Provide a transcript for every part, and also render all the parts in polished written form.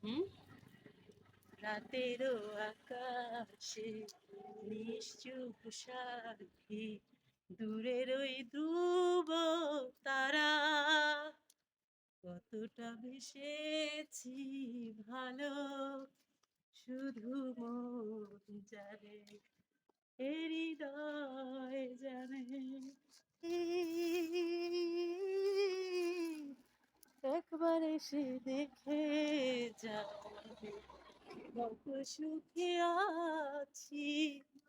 হুম, রাতেরও আকাশে নিশ্চুপ সাথী, দূরের ওই ধ্রুব তারা, কতটা ভেসেছি ভালো শুধু মন জানে, এ হৃদয় জানে। একবার এসে দেখে যাবে কত সুখে আছি।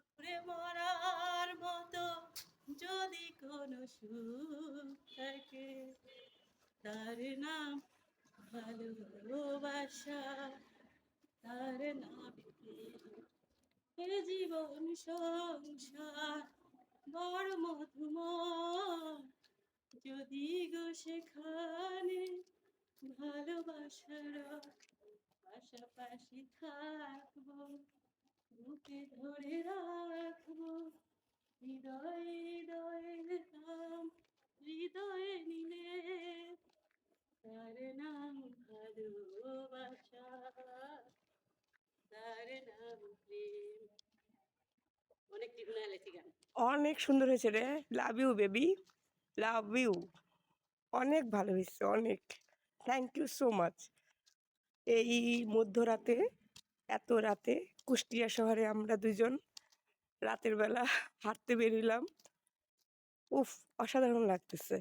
ঘুরে মরার মতো যদি কোনো সুখ থাকে, তার নাম ভালোবাসা, তার নাম প্রেম। এ জীবন সংসার বড় মধুময়, যদি গো সেখানে ভালোবাসার পাশাপাশি থাকবো, বুকে ধরে রাখবো, হৃদয়ে হৃদয়ের নাম হৃদয়ে নিলে, তার নাম ভালোবাসা, তার নাম প্রেম। অনেক টিউনে আলেছি গান। অনেক সুন্দর হয়েছে রে। Love you baby, love you. অনেক ভালো হয়েছে, অনেক। Thank you so much. এই মধ্যরাতে, এত রাতে কুষ্টিয়া শহরে আমরা দুজন রাতের বেলা হাঁটতে বেরিলাম। উফ, অসাধারণ লাগতেছে।